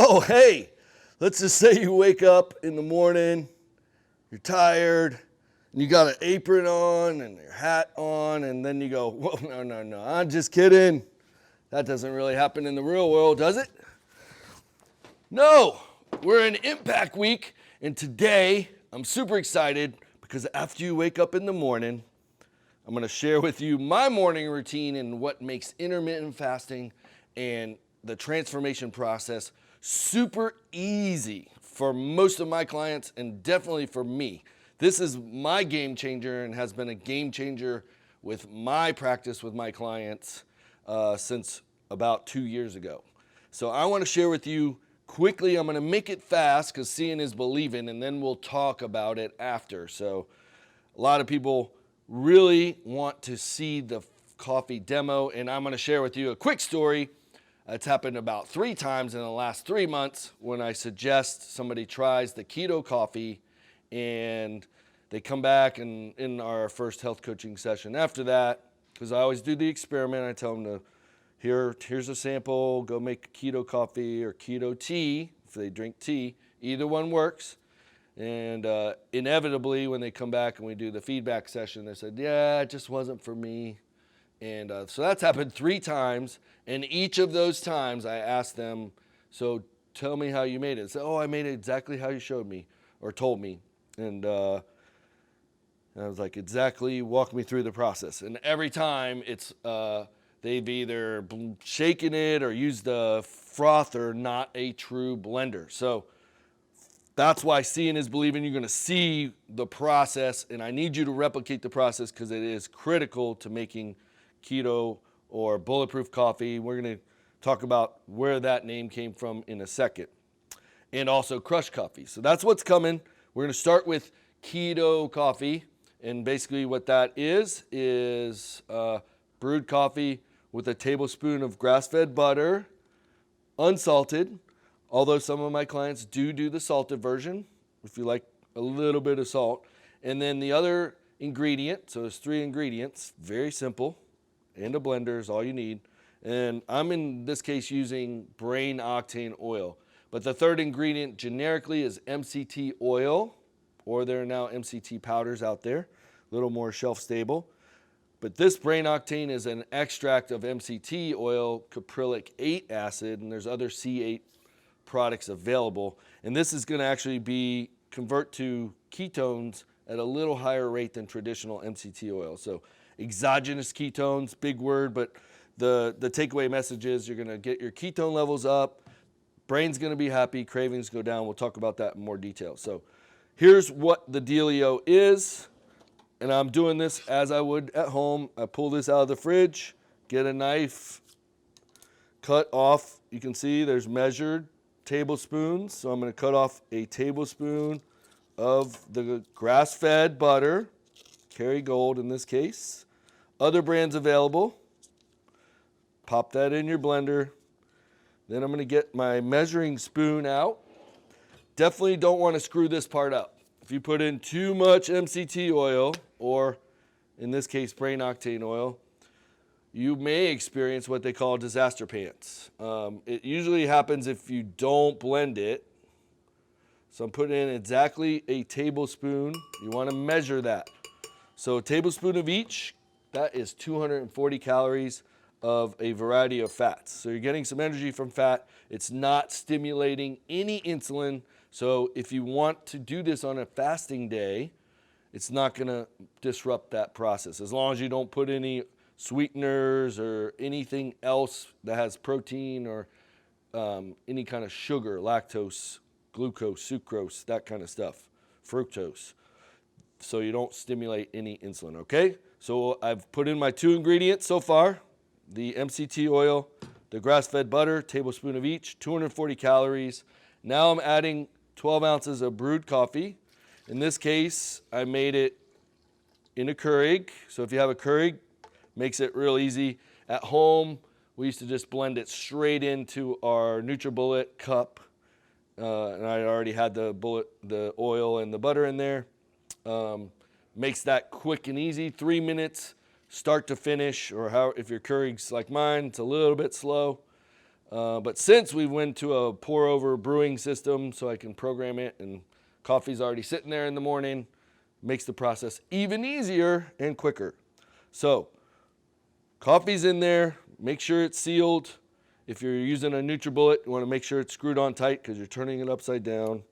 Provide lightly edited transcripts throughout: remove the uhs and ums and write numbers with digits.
So, hey, let's just say you wake up in the morning, you're tired, and you got an apron on and your hat on, and then you go, whoa, no, I'm just kidding. That doesn't really happen in the real world, does it? No, we're in Impact Week, and today I'm super excited because after you wake up in the morning, I'm going to share with you my morning routine and what makes intermittent fasting and the transformation process super easy for most of my clients and definitely for me. This is my game changer and has been a game changer with my practice with my clients since about 2 years ago. So I want to share with you quickly. I'm going to make it fast because seeing is believing, and then we'll talk about it after. So a lot of people really want to see the coffee demo, and I'm going to share with you a quick story. It's happened about 3 times in the last 3 months when I suggest somebody tries the Keto coffee and they come back and in our first health coaching session after that, because I always do the experiment, I tell them to, here's a sample, go make Keto coffee or Keto tea if they drink tea. Either one works. And inevitably when they come back and we do the feedback session, they said, yeah, it just wasn't for me. And so that's happened 3 times, and each of those times I asked them, so tell me how you made it. So, I made it exactly how you showed me or told me. And I was like, exactly, walk me through the process. And every time it's they've either shaken it or used a frother, not a true blender. So that's why seeing is believing. You're going to see the process, and I need you to replicate the process because it is critical to making Keto or Bulletproof Coffee. We're going to talk about where that name came from in a second. And also Crush Coffee. So that's what's coming. We're going to start with Keto coffee. And basically what that is brewed coffee with a tablespoon of grass-fed butter, unsalted. Although some of my clients do the salted version, if you like a little bit of salt. And then the other ingredient, so there's 3 ingredients, very simple, and a blender is all you need. And I'm in this case using brain octane oil. But the third ingredient generically is MCT oil, or there are now MCT powders out there, a little more shelf stable. But this brain octane is an extract of MCT oil, caprylic 8 acid, and there's other C8 products available. And this is going to actually convert to ketones at a little higher rate than traditional MCT oil. So exogenous ketones, big word, but the takeaway message is you're going to get your ketone levels up, brain's going to be happy, cravings go down. We'll talk about that in more detail. So here's what the dealio is, and I'm doing this as I would at home. I pull this out of the fridge, get a knife, cut off. You can see there's measured tablespoons, so I'm going to cut off a tablespoon of the grass-fed butter, Kerrygold in this case. Other brands available. Pop that in your blender. Then I'm going to get my measuring spoon out. Definitely don't want to screw this part up. If you put in too much MCT oil, or in this case brain octane oil, you may experience what they call disaster pants. It usually happens if you don't blend it. So I'm putting in exactly a tablespoon. You want to measure that. So a tablespoon of each, that is 240 calories of a variety of fats. So you're getting some energy from fat. It's not stimulating any insulin. So if you want to do this on a fasting day, it's not going to disrupt that process. As long as you don't put any sweeteners or anything else that has protein or any kind of sugar, lactose, glucose, sucrose, that kind of stuff, fructose. So you don't stimulate any insulin, okay? So I've put in my 2 ingredients so far, the MCT oil, the grass-fed butter, tablespoon of each, 240 calories. Now I'm adding 12 ounces of brewed coffee. In this case, I made it in a Keurig. So if you have a Keurig, makes it real easy. At home, we used to just blend it straight into our NutriBullet cup. And I already had the oil and the butter in there. Makes that quick and easy, 3 minutes, start to finish, or how if your Keurig's like mine, it's a little bit slow. But since we went to a pour over brewing system so I can program it and coffee's already sitting there in the morning, makes the process even easier and quicker. So coffee's in there, make sure it's sealed. If you're using a NutriBullet, you want to make sure it's screwed on tight because you're turning it upside down.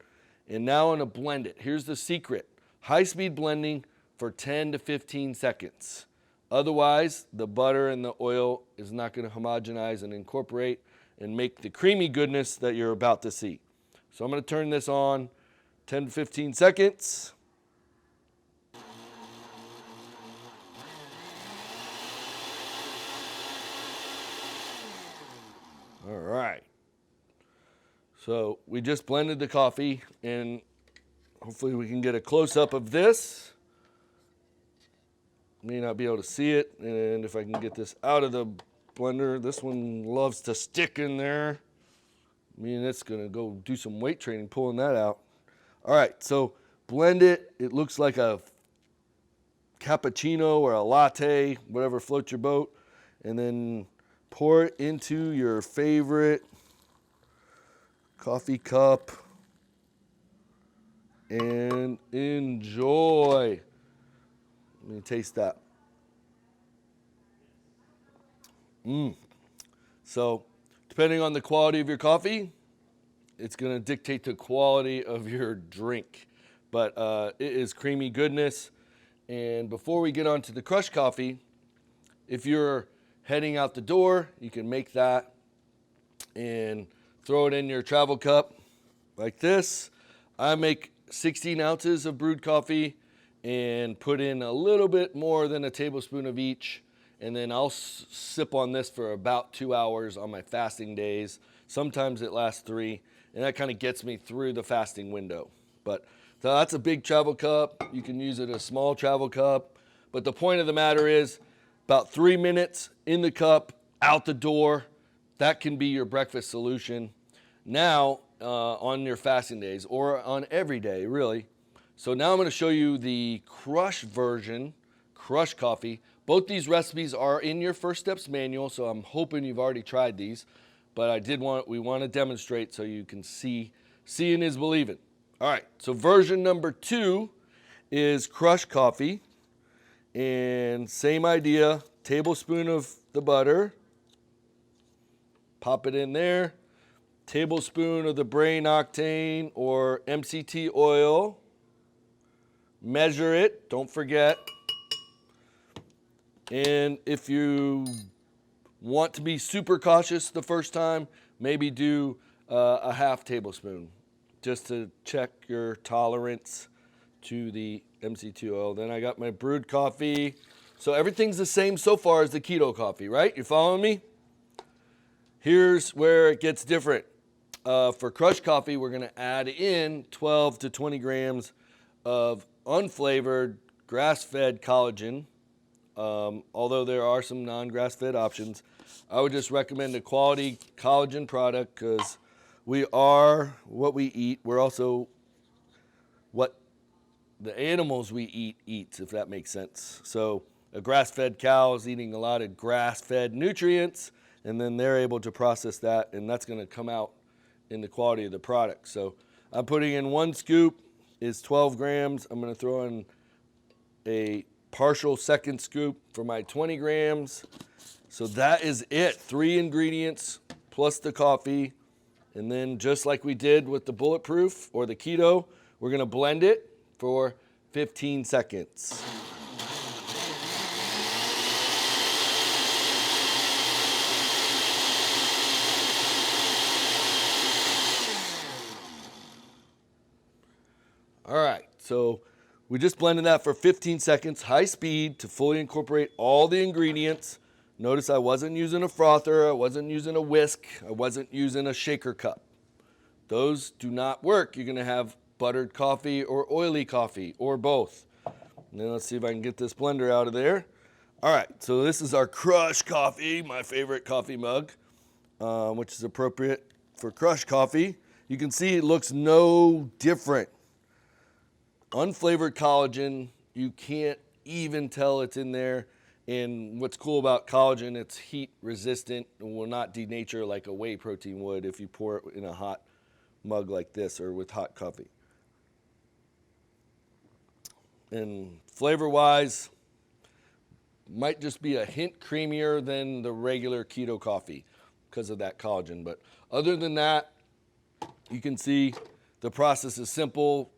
And now I'm going to blend it. Here's the secret. High-speed blending for 10 to 15 seconds. Otherwise, the butter and the oil is not going to homogenize and incorporate and make the creamy goodness that you're about to see. So I'm going to turn this on 10 to 15 seconds. All right. So we just blended the coffee, and hopefully we can get a close-up of this. May not be able to see it, and if I can get this out of the blender, this one loves to stick in there. I mean, it's gonna go do some weight training pulling that out. All right, so blend it. It looks like a cappuccino or a latte, whatever floats your boat, and then pour it into your favorite coffee cup and enjoy. Let me taste that. So, depending on the quality of your coffee, it's going to dictate the quality of your drink. But it is creamy goodness. And before we get on to the crushed coffee, if you're heading out the door, you can make that and throw it in your travel cup like this. I make 16 ounces of brewed coffee and put in a little bit more than a tablespoon of each. And then I'll sip on this for about 2 hours on my fasting days. Sometimes it lasts 3, and that kind of gets me through the fasting window. But so that's a big travel cup. You can use it as a small travel cup. But the point of the matter is about 3 minutes in the cup, out the door. That can be your breakfast solution. Now, on your fasting days, or on every day, really. So now I'm going to show you the crush version, crushed coffee. Both these recipes are in your First Steps manual, so I'm hoping you've already tried these. But we want to demonstrate so you can see. Seeing is believing. All right, so version number 2 is crushed coffee. And same idea, tablespoon of the butter. Pop it in there. Tablespoon of the brain octane or MCT oil. Measure it, don't forget. And if you want to be super cautious the first time, maybe do a half tablespoon just to check your tolerance to the MCT oil. Then I got my brewed coffee. So everything's the same so far as the keto coffee, right? You following me? Here's where it gets different. For crushed coffee, we're going to add in 12 to 20 grams of unflavored grass-fed collagen. Although there are some non-grass-fed options, I would just recommend a quality collagen product because we are what we eat. We're also what the animals we eat eats, if that makes sense. So a grass-fed cow is eating a lot of grass-fed nutrients, and then they're able to process that, and that's going to come out in the quality of the product. So I'm putting in 1 scoop is 12 grams. I'm going to throw in a partial second scoop for my 20 grams. So that is it. 3 ingredients plus the coffee. And then just like we did with the BulletProof or the Keto, we're going to blend it for 15 seconds. All right, so we just blended that for 15 seconds, high speed to fully incorporate all the ingredients. Notice I wasn't using a frother, I wasn't using a whisk, I wasn't using a shaker cup. Those do not work. You're gonna have buttered coffee or oily coffee or both. And then let's see if I can get this blender out of there. All right, so this is our crushed coffee, my favorite coffee mug, which is appropriate for crushed coffee. You can see it looks no different. Unflavored collagen, you can't even tell it's in there. And what's cool about collagen, it's heat resistant and will not denature like a whey protein would if you pour it in a hot mug like this or with hot coffee. And flavor-wise, might just be a hint creamier than the regular keto coffee because of that collagen. But other than that, you can see the process is simple.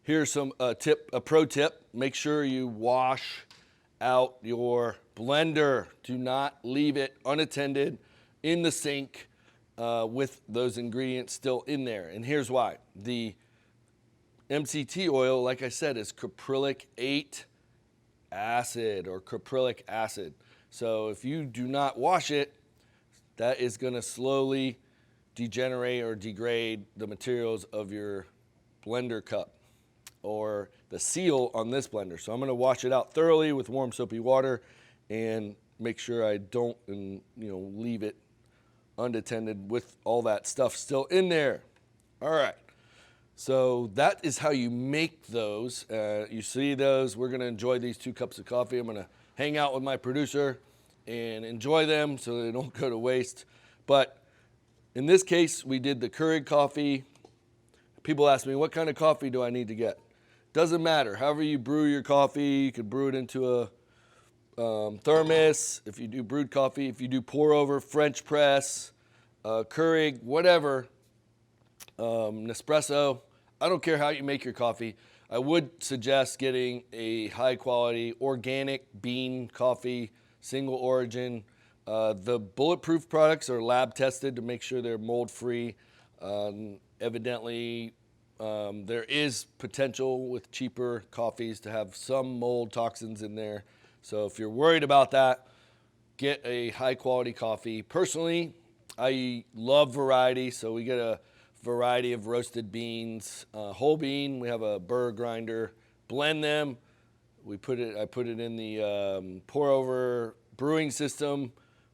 Here's a pro tip. Make sure you wash out your blender. Do not leave it unattended in the sink with those ingredients still in there. And here's why. The MCT oil, like I said, is caprylic 8 acid or caprylic acid. So if you do not wash it, that is going to slowly degenerate or degrade the materials of your blender cup or the seal on this blender. So I'm going to wash it out thoroughly with warm soapy water and make sure I don't leave it unattended with all that stuff still in there. All right. So that is how you make those. You see those. We're going to enjoy these 2 cups of coffee. I'm going to hang out with my producer and enjoy them so they don't go to waste. But in this case, we did the Keurig coffee. People ask me, what kind of coffee do I need to get? Doesn't matter. However you brew your coffee, you could brew it into a thermos. If you do brewed coffee, if you do pour over, French press, Keurig, whatever, Nespresso. I don't care how you make your coffee. I would suggest getting a high quality organic bean coffee, single origin. The BulletProof products are lab tested to make sure they're mold free. Evidently, there is potential with cheaper coffees to have some mold toxins in there. So if you're worried about that, get a high quality coffee. Personally, I love variety, so we get a variety of roasted beans, whole bean. We have a burr grinder, blend them. I put it in the pour over brewing system,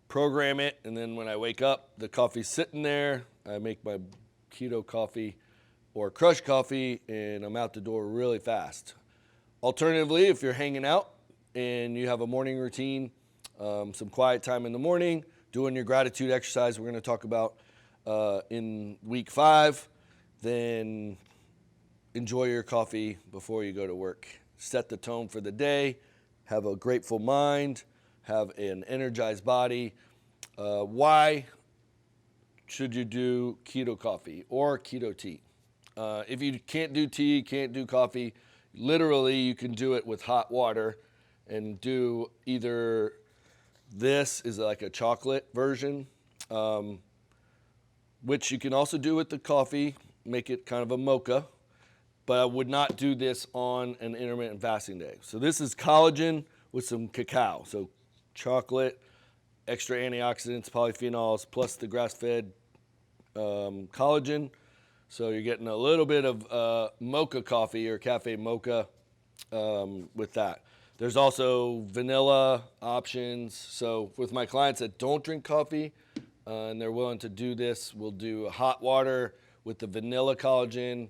program it, and then when I wake up, the coffee's sitting there. I make my keto coffee or crushed coffee, and I'm out the door really fast. Alternatively, if you're hanging out and you have a morning routine, some quiet time in the morning, doing your gratitude exercise we're going to talk about in week 5, then enjoy your coffee before you go to work. Set the tone for the day, have a grateful mind, have an energized body. Why should you do keto coffee or keto tea? If you can't do tea, can't do coffee, literally you can do it with hot water and do either this is like a chocolate version, which you can also do with the coffee, make it kind of a mocha, but I would not do this on an intermittent fasting day. So this is collagen with some cacao. So chocolate, extra antioxidants, polyphenols, plus the grass-fed collagen. So you're getting a little bit of mocha coffee or cafe mocha with that. There's also vanilla options. So with my clients that don't drink coffee and they're willing to do this, we'll do hot water with the vanilla collagen,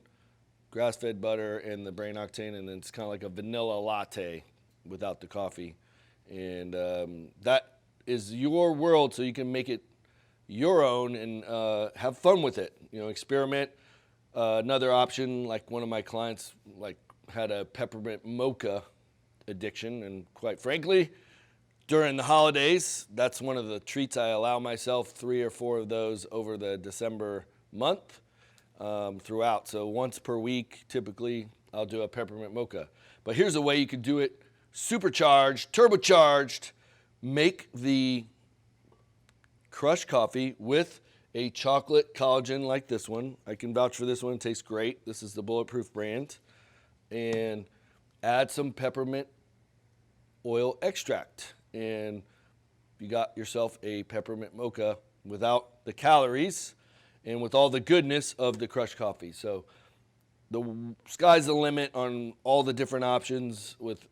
grass-fed butter, and the brain octane, and then it's kind of like a vanilla latte without the coffee. And that is your world, so you can make it your own and have fun with it. Experiment. Another option, like one of my clients, had a peppermint mocha addiction, and quite frankly, during the holidays, that's one of the treats I allow myself, 3 or 4 of those over the December month throughout. So once per week, typically, I'll do a peppermint mocha. But here's a way you could do it supercharged, turbocharged. Make the crushed coffee with a chocolate collagen like this one. I can vouch for this one. It tastes great. This is the BulletProof brand. And add some peppermint oil extract. And you got yourself a peppermint mocha without the calories and with all the goodness of the crushed coffee. So the sky's the limit on all the different options with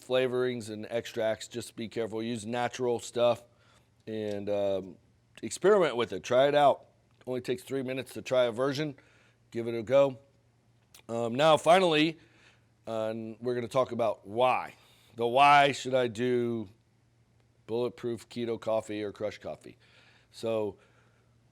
flavorings and extracts. Just be careful. Use natural stuff and experiment with it. Try it out. Only takes 3 minutes to try a version. Give it a go. Now, finally, we're going to talk about why. the why should I do Bulletproof Keto Coffee or Crush Coffee. So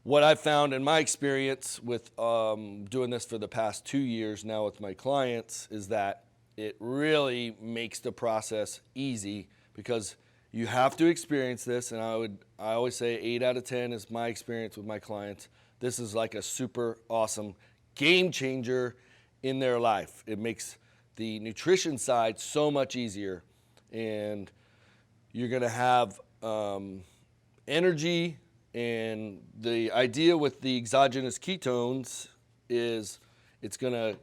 what I've found in my experience with doing this for the past 2 years now with my clients is that it really makes the process easy, because you have to experience this. And I always say 8 out of 10 is my experience with my clients. This is like a super awesome game changer in their life. It makes the nutrition side so much easier, and you're going to have energy. And the idea with the exogenous ketones is it's going to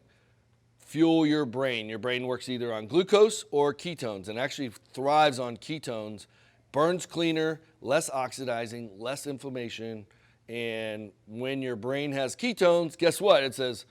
fuel your brain. Your brain works either on glucose or ketones, and actually thrives on ketones, burns cleaner, less oxidizing, less inflammation. And when your brain has ketones, guess what? It says,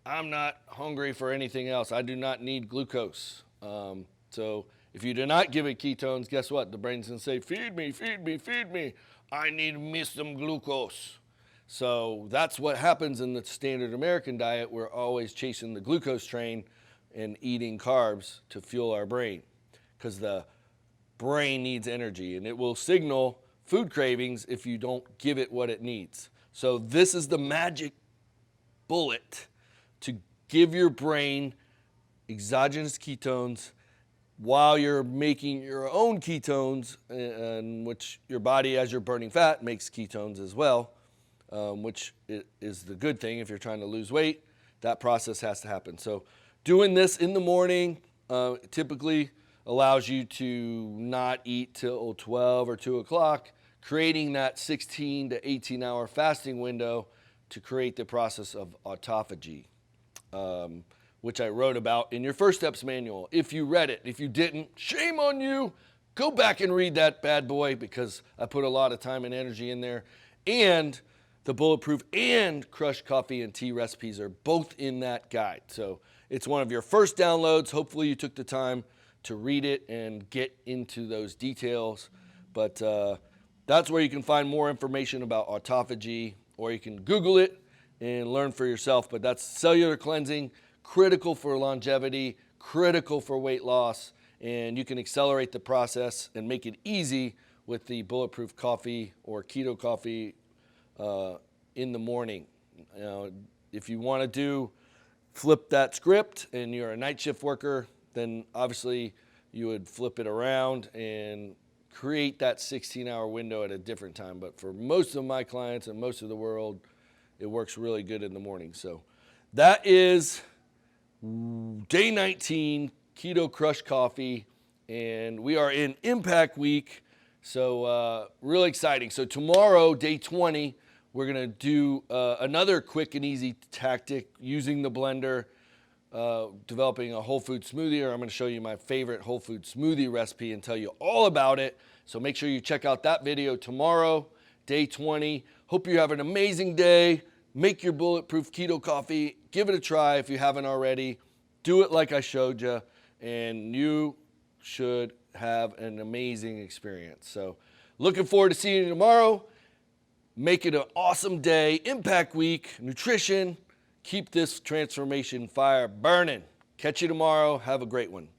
I'm not hungry for anything else. I do not need glucose. So if you do not give it ketones, guess what? The brain's going to say, feed me, feed me, feed me. I need me some glucose. So that's what happens in the standard American diet. We're always chasing the glucose train and eating carbs to fuel our brain, because the brain needs energy, and it will signal food cravings if you don't give it what it needs. So this is the magic bullet to give your brain exogenous ketones while you're making your own ketones, in which your body, as you're burning fat, makes ketones as well, which is the good thing. If you're trying to lose weight, that process has to happen. So doing this in the morning typically allows you to not eat till 12 or 2 o'clock, creating that 16 to 18 hour fasting window to create the process of autophagy, which I wrote about in your First Steps manual. If you read it, if you didn't, shame on you. Go back and read that bad boy, because I put a lot of time and energy in there. And the Bulletproof and Crush Coffee and tea recipes are both in that guide. So it's one of your first downloads. Hopefully you took the time to read it and get into those details. But that's where you can find more information about autophagy, or you can Google it and learn for yourself. But that's cellular cleansing, critical for longevity, critical for weight loss, and you can accelerate the process and make it easy with the Bulletproof Coffee or Keto Coffee in the morning. If you want to flip that script and you're a night shift worker, then obviously you would flip it around and create that 16-hour window at a different time. But for most of my clients and most of the world, it works really good in the morning. So that is day 19, Keto Crush Coffee, and we are in Impact Week, so really exciting. So tomorrow, day 20, we're going to do another quick and easy tactic using the blender, developing a whole food smoothie, or I'm going to show you my favorite whole food smoothie recipe and tell you all about it. So make sure you check out that video tomorrow, day 20. Hope you have an amazing day. Make your Bulletproof Keto Coffee. Give it a try if you haven't already. Do it like I showed you, and you should have an amazing experience. So looking forward to seeing you tomorrow. Make it an awesome day. Impact Week, nutrition. Keep this transformation fire burning. Catch you tomorrow. Have a great one.